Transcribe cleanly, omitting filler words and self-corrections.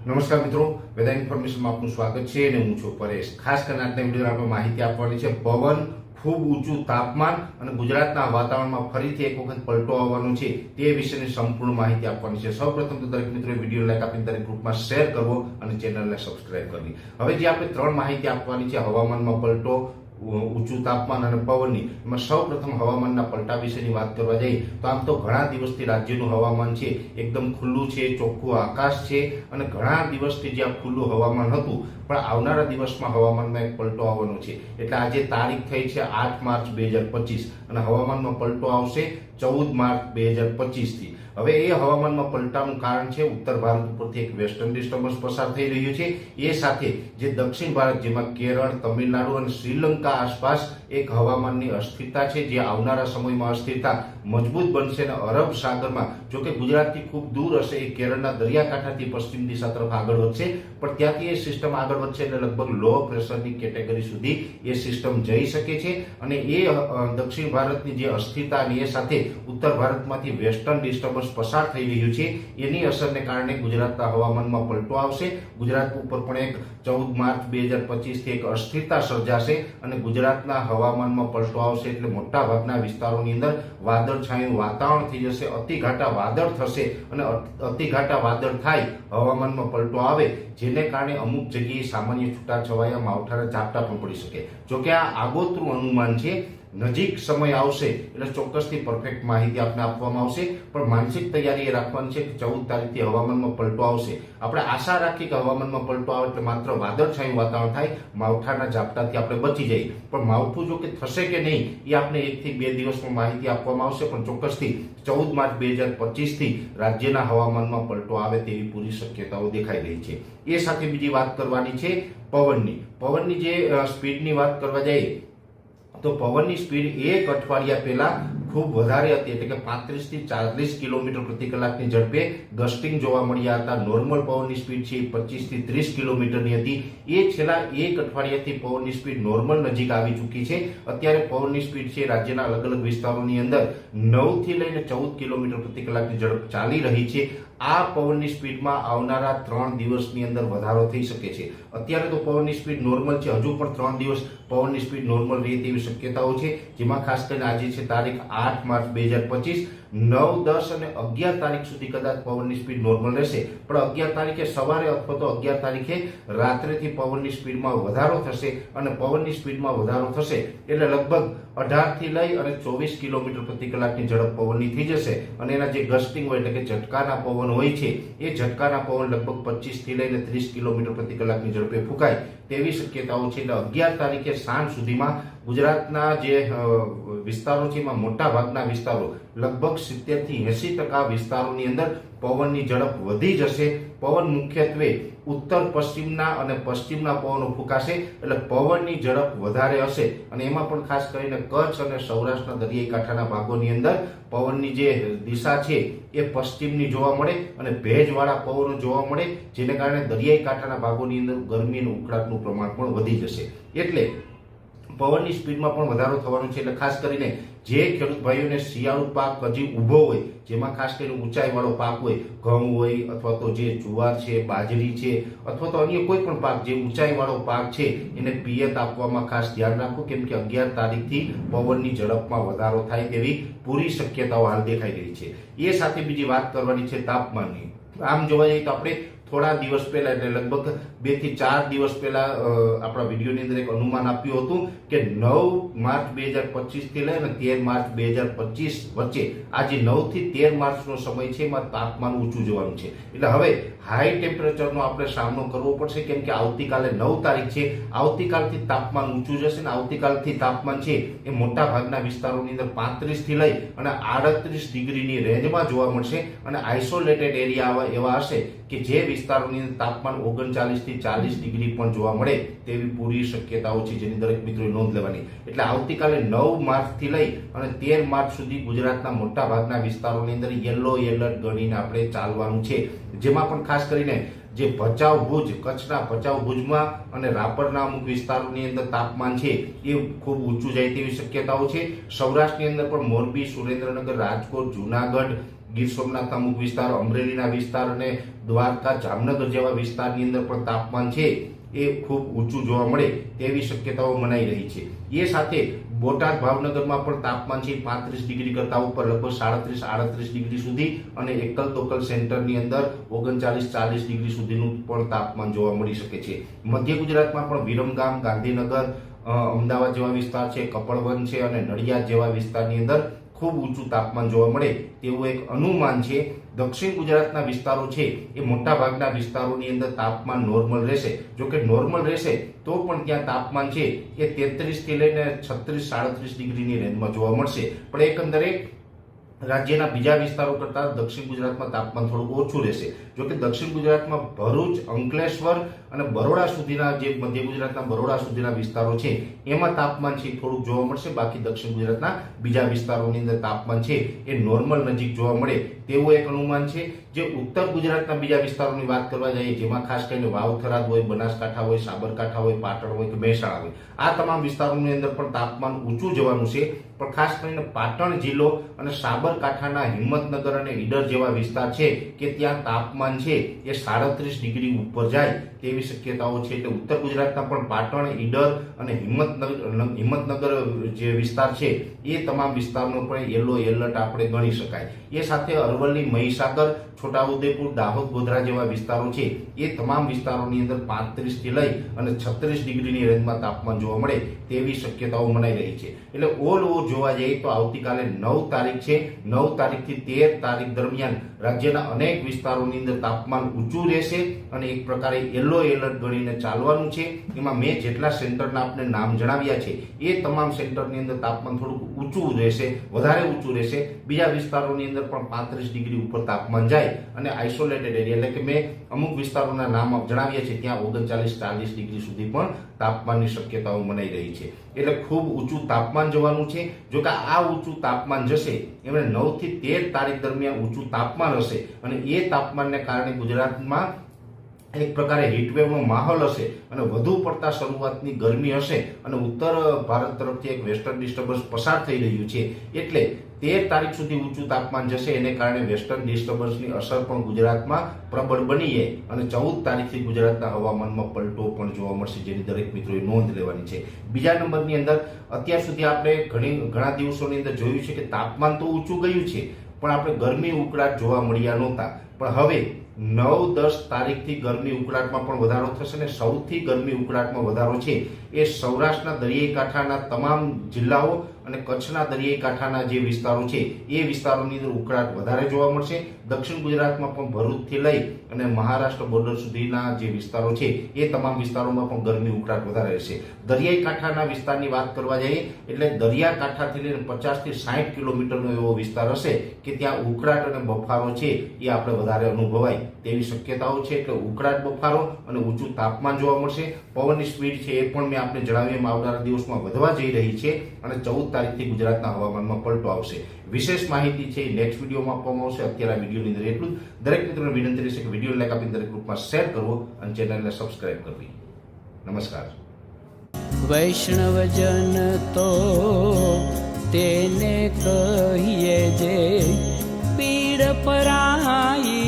નમસ્કાર મિત્રો, વેધર ઇન્ફોર્મેશનમાં આપનું સ્વાગત છે અને હું છું પરેશ। ખાસ કરીને આજના વિડીયોમાં આપણે માહિતી આપવાની છે પવન, ખૂબ ઊંચું તાપમાન અને ગુજરાતના વાતાવરણમાં ફરીથી એક વખત પલટો આવવાનો છે તે વિશેની સંપૂર્ણ માહિતી આપવાની છે। સૌપ્રથમ તો દરેક મિત્રોએ વિડીયો લાઈક આપીને દરેક ગ્રુપમાં શેર કરવો અને ચેનલને સબસ્ક્રાઇબ કરવી। હવે જે આપણે ત્રણ માહિતી આપવાની છે હવામાનમાં પલટો, ઊંચું તાપમાન અને પવનની, એમાં સૌપ્રથમ હવામાનના પલટા વિશેની વાત કરવા જઈએ તો આમ તો ઘણા દિવસથી રાજ્યનું હવામાન છે એકદમ ખુલ્લું છે, ચોખ્ખું આકાશ છે અને ઘણા દિવસથી જે આ ખુલ્લું હવામાન હતું પણ આવનારા દિવસમાં હવામાનમાં એક પલટો આવવાનો છે। એટલે આજે તારીખ થઈ છે 8 માર્ચ 2025 અને હવામાનમાં પલટો આવશે 14 માર્ચ 2025 થી। હવે એ હવામાનમાં પલટાનું કારણ છે ઉત્તર ભારત ઉપરથી એક વેસ્ટર્ન ડિસ્ટર્બન્સ પસાર થઈ રહ્યું છે, એ સાથે જે દક્ષિણ ભારત જેમાં કેરળ, તમિલનાડુ અને શ્રીલંકા આસપાસ એક હવામાનની અસ્થિરતા છે જે આવનારા સમયમાં અસ્થિરતા મજબૂત બનશે અને અરબ સાગરમાં, જો કે ગુજરાતથી ખૂબ દૂર હશે, એ કેરળના દરિયાકાંઠાથી પશ્ચિમ દિશા તરફ આગળ વધશે પણ ત્યાંથી એ સિસ્ટમ આગળ વધશે એટલે લગભગ લો પ્રેશરની કેટેગરી સુધી એ સિસ્ટમ જઈ શકે છે અને એ દક્ષિણ ભારતની જે અસ્થિરતા અને એ સાથે ઉત્તર ભારતમાંથી વેસ્ટર્ન ડિસ્ટર્બન્સ પસાર થઈ રહ્યું છે એની અસરને કારણે ગુજરાતના હવામાનમાં પલટો આવશે। ગુજરાત ઉપર પણ એક 14 માર્ચ 2025 થી એક અસ્થિરતા સર્જાશે અને ગુજરાતના હવામાનમાં પલટો આવશે એટલે મોટા ભાગના વિસ્તારોની અંદર વાદળછાયું વાતાવરણ થઈ જશે, અતિઘાટા વાદળ થશે અને અતિઘાટા વાદળ થાય, હવામાનમાં પલટો આવે જેને કારણે અમુક જગ્યાએ સામાન્ય છૂટાછવાયા માવઠાના ઝાપટા પણ પડી શકે। જોકે આ આગોતરું અનુમાન છે, નજીક સમય આવશે એટલે ચોક્કસથી પરફેક્ટ માહિતી આપને આપવામાં આવશે પણ માનસિક તૈયારી એ રાખવાની છે કે 14 તારીખથી હવામાનમાં પલટો આવશે। આપણે આશા રાખીએ કે હવામાનમાં પલટો આવે એટલે માત્ર વાદળછાયું વાતાવરણ થાય, માવઠાના ઝાપટાથી આપણે બચી જઈએ પણ માવઠું જો કે થશે કે નહીં એ આપણે 1 થી 2 દિવસમાં માહિતી આપવામાં આવશે પણ ચોક્કસથી 14 માર્ચ 2025 થી રાજ્યના હવામાનમાં પલટો આવે તેવી પૂરી શક્યતાઓ દેખાઈ રહી છે। એ સાથે બીજી વાત કરવાની છે પવનની જે સ્પીડની વાત કરવા જઈએ તો પવનની સ્પીડ એક અઠવાડિયા પહેલા ખૂબ વધારે હતી, એટલે કે 35 થી 40 કિલોમીટર પ્રતિ કલાકની ઝડપે ગસ્ટિંગ જોવા મળ્યા હતા। નોર્મલ પવનની સ્પીડ છે 25 થી 30 કિલોમીટરની હતી, એ છેલ્લા એક અઠવાડિયાથી પવનની સ્પીડ નોર્મલ નજીક આવી ચૂકી છે। અત્યારે પવનની સ્પીડ છે રાજ્યના અલગ અલગ વિસ્તારોની અંદર 9 થી લઈને 14 કિલોમીટર પ્રતિ કલાકની ઝડપ ચાલી રહી છે। આ પવનની સ્પીડમાં આવનારા 3 દિવસની અંદર વધારો થઈ શકે છે। અત્યારે તો પવનની સ્પીડ નોર્મલ છે, હજુ પણ 3 દિવસ પવનની સ્પીડ નોર્મલ રહે તેવી શક્યતાઓ છે, જેમાં ખાસ કરીને આજે છે તારીખ 8 માર્ચ 2025, 9, 10 અને 11 તારીખ સુધી કદાચ પવનની સ્પીડ નોર્મલ રહેશે પણ 11 તારીખે સવારે અથવા તો 11 તારીખે રાત્રેથી પવનની સ્પીડમાં વધારો થશે અને પવનની સ્પીડમાં વધારો થશે એટલે લગભગ 18 થી લઈ અને 24 કિલોમીટર પ્રતિ કલાકની ઝડપ પવનની થઈ જશે અને એના જે ગસ્ટિંગ હોય એટલે કે ઝટકાના પવન હોય છે એ ઝટકાના પવન લગભગ 25 થી લઈને 30 કિલોમીટર પ્રતિ કલાકની ઝડપે ફૂંકાય તેવી શક્યતાઓ છે। એટલે 11 તારીખે સાંજ સુધીમાં ગુજરાતના જે વિસ્તારો છે એમાં મોટા ભાગના વિસ્તારો લગભગ 70 થી 80% વિસ્તારોની અંદર પવનની ઝડપ વધી જશે। પવન મુખ્યત્વે ઉત્તર પશ્ચિમના અને પશ્ચિમના પવનો ફૂંકાશે એટલે પવનની ઝડપ વધારે હશે અને એમાં પણ ખાસ કરીને કચ્છ અને સૌરાષ્ટ્રના દરિયાઈ કાંઠાના ભાગોની અંદર પવનની જે દિશા છે એ પશ્ચિમની જોવા મળે અને ભેજવાળા પવનો જોવા મળે જેને કારણે દરિયાઈ કાંઠાના ભાગોની અંદર ગરમી અને ઉકળાટનું પ્રમાણ પણ વધી જશે। એટલે પવનની સ્પીડમાં પણ વધારો થવાનો છે એટલે ખાસ કરીને જે ખેડૂત ભાઈઓને શિયાળુ પાક હજી ઊભો હોય, જેમાં ખાસ કરીને ઊંચાઈવાળો પાક હોય, ઘઉં હોય અથવા તો જે જુવાર છે, બાજરી છે અથવા તો અન્ય કોઈ પણ પાક જે ઊંચાઈવાળો પાક છે એને પિયત આપવામાં ખાસ ધ્યાન રાખો કેમ કે 11 તારીખથી પવનની ઝડપમાં વધારો થાય તેવી પૂરી શક્યતાઓ હાલ દેખાઈ રહી છે। એ સાથે બીજી વાત કરવાની છે તાપમાનની। આમ જોવા જઈએ તો આપણે થોડા દિવસ પહેલા એટલે લગભગ 2 થી 4 દિવસ પહેલા આપણા વિડીયોની અંદર એક અનુમાન આપ્યું હતું કે 9 માર્ચ 2025 થી લઈને 13 માર્ચ 2025 વચ્ચે આ જે 9 થી 13 માર્ચનો સમય છે એમાં તાપમાન ઊંચું જવાનું છે। એટલે હવે હાઈ ટેમ્પરેચરનો આપણે સામનો કરવો પડશે કેમ કે આવતીકાલે 9 તારીખ છે, આવતીકાલથી તાપમાન ઊંચું જશે અને આવતીકાલથી તાપમાન છે એ મોટા ભાગના વિસ્તારોની અંદર 35 થી લઈ અને 38 ડિગ્રીની રેન્જમાં જોવા મળશે અને આઇસોલેટેડ એરિયા એવા હશે કે જે વિસ્તારોની અંદર તાપમાન 39 થી 40 ડિગ્રી પણ જોવા મળે તેવી પૂરી શક્યતાઓ છે જેની દરેક મિત્રોએ નોંધ લેવાની। એટલે આવતીકાલે 9 માર્ચ થી લઈ અને 13 માર્ચ સુધી ગુજરાતના મોટા ભાગના વિસ્તારોની અંદર યલો એલર્ટ ગણીને આપણે ચાલવાનું છે, જેમાં પણ ખાસ કરીને જે ભચાઉ ભુજ, કચ્છના ભચાઉ ભુજમાં અને રાપરના અમુક વિસ્તારોની અંદર તાપમાન છે એ ખૂબ ઊંચું જાય તેવી શક્યતાઓ છે। સૌરાષ્ટ્રની અંદર પણ મોરબી, સુરેન્દ્રનગર, રાજકોટ, જુનાગઢ, ગીર સોમનાથના અમુક વિસ્તાર, અમરેલીના વિસ્તાર અને દ્વારકા, જામનગર જેવા વિસ્તારની અંદર પણ તાપમાન છે એ ખૂબ ઊંચું જોવા મળે તેવી શક્યતાઓ મનાઈ રહી છે. એ સાથે બોટાદ, ભાવનગરમાં પણ તાપમાન છે 35 ડિગ્રી કરતા ઉપર, લગભગ 37-38 ડિગ્રી સુધી, અને એકલ દોકલ સેન્ટરની અંદર 39-40 ડિગ્રી સુધીનું પણ તાપમાન જોવા મળી શકે છે. મધ્ય ગુજરાતમાં પણ વિરમગામ, ગાંધીનગર, અમદાવાદ જેવા વિસ્તાર છે, કપડવન છે અને નડિયાદ જેવા વિસ્તારની અંદર ખૂબ ઊંચું તાપમાન જોવા મળે તેવું એક અનુમાન છે. દક્ષિણ ગુજરાતના વિસ્તારો છે એ મોટા ભાગના વિસ્તારોની અંદર તાપમાન નોર્મલ રહેશે. જો કે નોર્મલ રહેશે તો પણ ત્યાં તાપમાન છે એ 33 થી લઈને 36-37 ડિગ્રીની રેન્જમાં જોવા મળશે. પણ એકંદરે રાજ્યના બીજા વિસ્તારો કરતાં દક્ષિણ ગુજરાતમાં તાપમાન થોડું ઓછું રહેશે. જો કે દક્ષિણ ગુજરાતમાં ભરૂચ, અંકલેશ્વર અને બરોડા સુધીના, જે મધ્ય ગુજરાતના બરોડા સુધીના વિસ્તારો છે એમાં તાપમાન છે થોડુંક જોવા મળશે. બાકી દક્ષિણ ગુજરાતના બીજા વિસ્તારોની અંદર તાપમાન છે એ નોર્મલ નજીક જોવા મળે તેવું એક અનુમાન છે. જે ઉત્તર ગુજરાતના બીજા વિસ્તારોની વાત કરવા જઈએ, જેમાં ખાસ કરીને વાવ, થરાદ હોય, બનાસકાંઠા હોય, સાબરકાંઠા હોય, પાટણ હોય કે મહેસાણા હોય, આ તમામ વિસ્તારોની અંદર પણ તાપમાન ઊંચું જવાનું છે. પણ ખાસ કરીને પાટણ જિલ્લો અને સાબરકાંઠાના હિંમતનગર અને ઈડર જેવા વિસ્તાર છે કે ત્યાં તાપમાન છે એ 37 ડિગ્રી ઉપર જાય તેવી શક્યતાઓ છે. એટલે ઉત્તર ગુજરાતના પણ પાટણ, ઈડર અને હિંમતનગર જે વિસ્તાર છે એ તમામ વિસ્તારનો પણ યલો એલર્ટ આપણે ગણી શકાય. એ સાથે અરવલ્લી, મહીસાગર, છોટાઉદેપુર, દાહોદ, ગોધરા જેવા વિસ્તારો છે એ તમામ વિસ્તારોની અંદર 35 થી લઈ અને 36 ડિગ્રીની રેન્જમાં તાપમાન જોવા મળે તેવી શક્યતાઓ મનાઈ રહી છે. એટલે ઓલ ઓવર જોવા જઈએ તો આવતીકાલે 9 તારીખ છે, 9 તારીખથી 13 તારીખ દરમિયાન રાજ્યના અનેક વિસ્તારોની અંદર તાપમાન ઊંચું રહેશે અને એક પ્રકારે યલો એલર્ટ ગણીને ચાલવાનું છે. એમાં મેં જેટલા સેન્ટરના આપણે નામ જણાવ્યા છે એ તમામ સેન્ટરની અંદર તાપમાન થોડુંક ઊંચું રહેશે, વધારે ઊંચું રહેશે. બીજા વિસ્તારોની અંદર પણ 35 ડિગ્રી ઉપર તાપમાન જાય અને આઇસોલેટેડ એરિયા, એટલે કે મેં અમુક વિસ્તારોના નામ જણાવ્યા છે ત્યાં 39-40 ડિગ્રી સુધી પણ તાપમાનની શક્યતાઓ મનાઈ રહી છે. એટલે ખૂબ ઊંચું તાપમાન જવાનું છે. જો કે આ ઊંચું તાપમાન જશે એમણે 9 થી 13 તારીખ દરમિયાન ઊંચું તાપમાન હશે અને એ તાપમાનને કારણે ગુજરાતમાં એક પ્રકારે હીટવેવનો માહોલ હશે અને વધુ પડતા શરૂઆતની ગરમી હશે અને ઉત્તર ભારત તરફથી એક વેસ્ટર્ન ડિસ્ટર્બન્સ પસાર થઈ રહ્યું છે. એટલે 13 તારીખ સુધી ઊંચું તાપમાન જશે, એને કારણે વેસ્ટર્ન ડિસ્ટર્બન્સની અસર પણ ગુજરાતમાં પ્રબળ બની છે અને 14 તારીખથી ગુજરાતના હવામાનમાં પલટો પણ જોવા મળશે, જેની દરેક મિત્રોએ નોંધ લેવાની છે. બીજા નંબરની અંદર અત્યાર સુધી આપણે ઘણા દિવસોની અંદર જોયું છે કે તાપમાન તો ઊંચું ગયું છે પણ આપણે ગરમી ઉકળાટ જોવા મળ્યા નહોતા. પણ હવે 9-10 તારીખથી ગરમી ઉકળાટમાં પણ વધારો થશે અને સૌથી ગરમી ઉકળાટમાં વધારો છે એ સૌરાષ્ટ્રના દરિયાઈ કાંઠાના તમામ જિલ્લાઓ અને કચ્છના દરિયાઈ કાંઠાના જે વિસ્તારો છે એ વિસ્તારોની અંદર ઉકળાટ વધારે જોવા મળશે. દક્ષિણ ગુજરાતમાં પણ ભરૂચથી લઈ અને મહારાષ્ટ્ર બોર્ડર સુધીના જે વિસ્તારો છે એ તમામ વિસ્તારોમાં પણ ગરમી ઉકળાટ વધારે રહેશે. દરિયાઈ કાંઠાના વિસ્તારની વાત કરવા જઈએ એટલે દરિયાકાંઠાથી લઈને 50 થી 60 કિલોમીટરનો એવો વિસ્તાર હશે કે ત્યાં ઉકળાટ અને બફારો છે એ આપણે વધારે અનુભવાય તેવી શક્યતાઓ છે. એટલે ઉકળાટ, બફારો અને ઊંચું તાપમાન જોવા મળશે. પવનની સ્પીડ છે એ પણ મેં આપણે જણાવ્યું એમ આવનારા દિવસમાં વધવા જઈ રહી છે અને 14 તારીખથી ગુજરાતના હવામાનમાં પલટો આવશે. વિશેષ માહિતી છે નેક્સ્ટ વિડીયોમાં આપવામાં આવશે. અત્યારે આ વિડીયોની અંદર એટલું જ. દરેક મિત્રોને વિનંતી રહેશે કે વિડીયો લાઈક આપીને દરેક ગ્રુપમાં શેર કરવો અને ચેનલને સબસ્ક્રાઇબ કરવી. નમસ્કાર. વૈષ્ણવજન તો તેને કહીએ જે પીડ પરાઈ.